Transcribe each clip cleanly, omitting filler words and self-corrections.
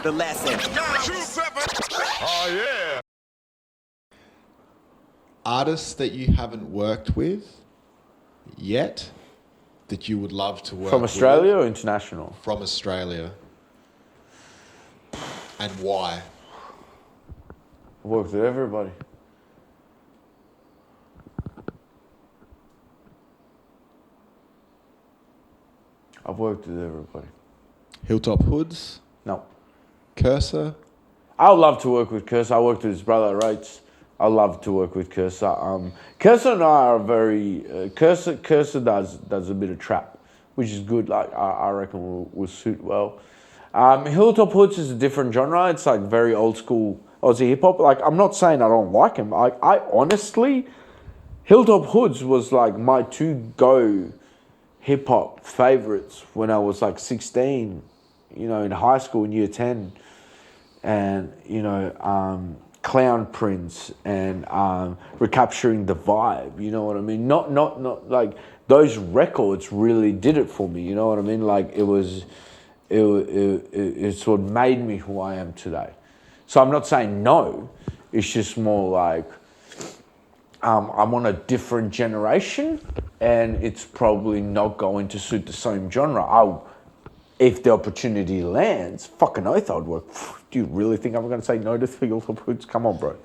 The lesson. Oh, yeah. Artists that you haven't worked with yet that you would love to work From Australia with? or international? From Australia. And why? I've worked with everybody. I've worked with everybody. Hilltop Hoods? No. Kerser? I would love to work with Kerser. I worked with his brother, Rates. I love to work with Kerser. Kerser and I are very... Kerser does a bit of trap, which is good. Like I reckon will suit well. Hilltop Hoods is a different genre. It's like very old school Aussie hip hop. Like I'm not saying I don't like him. I honestly... Hilltop Hoods was like my to-go hip hop favorites when I was like 16, you know, in high school in year 10. And, you know, Clown Prince and Recapturing the Vibe, you know what I mean? Not like those records really did it for me, you know what I mean? Like it's what made me who I am today. So I'm not saying no, it's just more like I'm on a different generation and it's probably not going to suit the same genre. If the opportunity lands, fucking oath I'd work. Do you really think I'm going to say no to Hilltop Hoods? Come on, bro.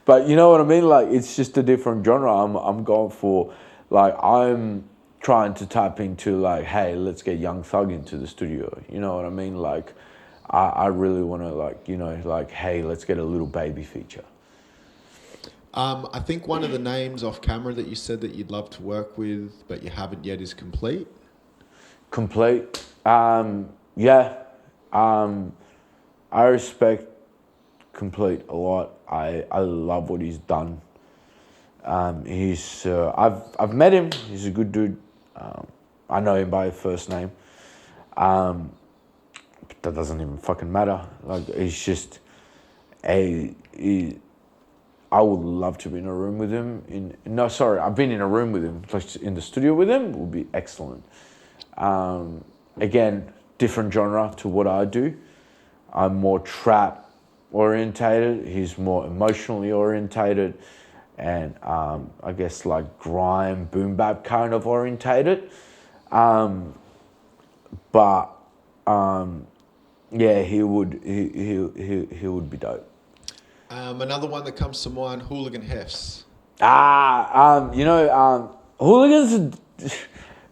But you know what I mean? Like, it's just a different genre. I'm going for, like, I'm trying to tap into, like, hey, let's get Young Thug into the studio. You know what I mean? Like, I really want to, like, you know, like, hey, let's get a Little Baby feature. I think one of the names off camera that you said that you'd love to work with, but you haven't yet, is Complete. Complete. Yeah. I respect Complete a lot. I love what he's done. I've met him. He's a good dude. I know him by first name. But that doesn't even fucking matter. Like, he's just I would love to be in a room with him. I've been in a room with him, like in the studio with him. It would be excellent. Again, different genre to what I do. I'm more trap orientated. He's more emotionally orientated, and I guess like grime, boom bap kind of orientated. But yeah, he would be dope. Another one that comes to mind, Hooligan Hefs. You know, Hooligans are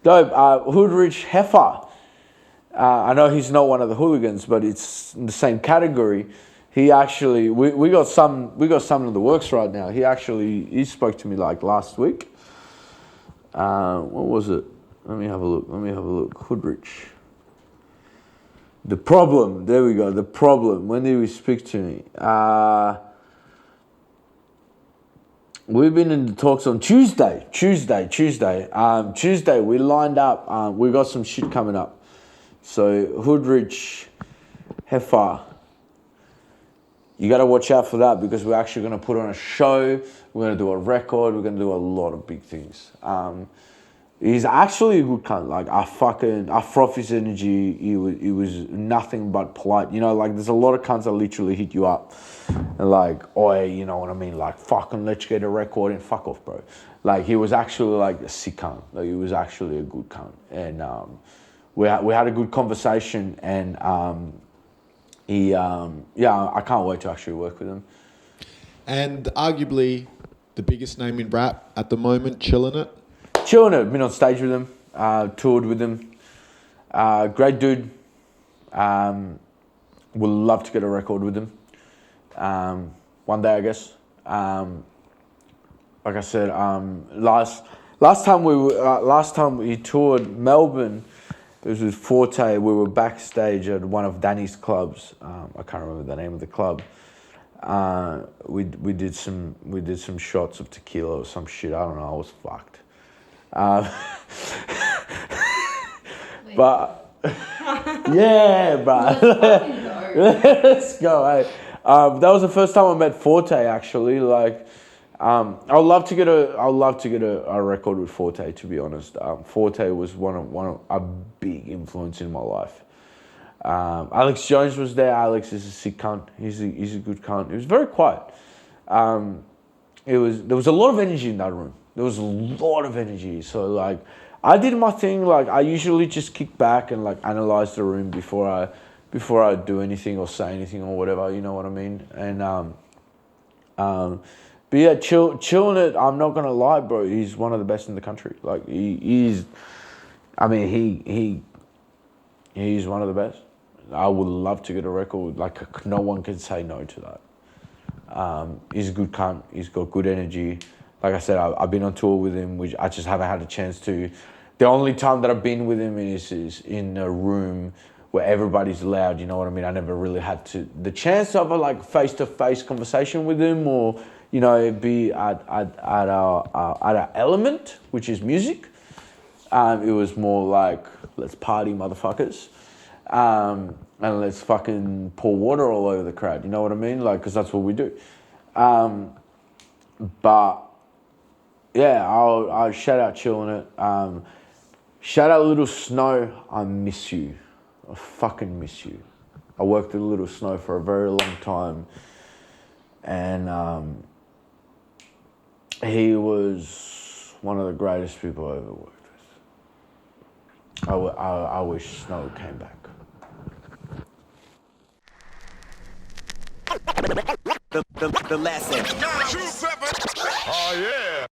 dope. Hoodrich Heifer. I know he's not one of the Hooligans, but it's in the same category. He actually, we got some in the works right now. He spoke to me like last week. What was it? Let me have a look. Hoodrich. The Problem. There we go. The Problem. When did he speak to me? We've been in the talks on Tuesday. Tuesday, we lined up. We got some shit coming up. So, Hoodrich, Heifer, you got to watch out for that because we're actually going to put on a show. We're going to do a record. We're going to do a lot of big things. He's actually a good cunt. Like, I froth his energy. He was nothing but polite. You know, like, there's a lot of cunts that literally hit you up. And like, oi, you know what I mean? Like, fucking let's get a record and fuck off, bro. Like, he was actually like a sick cunt. Like, he was actually a good cunt. And we had a good conversation. And I can't wait to actually work with him. And arguably the biggest name in rap at the moment, Chillin' It. Been on stage with him, toured with him. Great dude. Would love to get a record with him. One day, I guess. Like I said, last time he toured Melbourne, it was with Forte. We were backstage at one of Danny's clubs. I can't remember the name of the club. We did some shots of tequila or some shit. I don't know. I was fucked. But yeah, bro. Let's go. Hey. That was the first time I met Forte. Actually, like, I'd love to get a record with Forte. To be honest, Forte was one of a big influence in my life. Alex Jones was there. Alex is a sick cunt. He's a good cunt. It was very quiet. There was a lot of energy in that room. There was a lot of energy. So like, I did my thing. Like I usually just kick back and like analyze the room before I do anything or say anything or whatever. You know what I mean? And but yeah, chilling it. I'm not gonna lie, bro. He's one of the best in the country. Like he's one of the best. I would love to get a record. Like no one can say no to that. He's a good cunt. He's got good energy. Like I said, I've been on tour with him, which I just haven't had a chance to. The only time that I've been with him is in a room where everybody's loud. You know what I mean? I never really had the chance of a like face-to-face conversation with him, or you know, be at our element, which is music. It was more like, let's party, motherfuckers. And let's fucking pour water all over the crowd. You know what I mean? Like, because that's what we do. But yeah, I'll shout out Chillin' It. Shout out Little Sknow. I miss you. I fucking miss you. I worked with Little Sknow for a very long time. And he was one of the greatest people I ever worked with. I wish Sknow came back. The lesson. 927. Oh, yeah.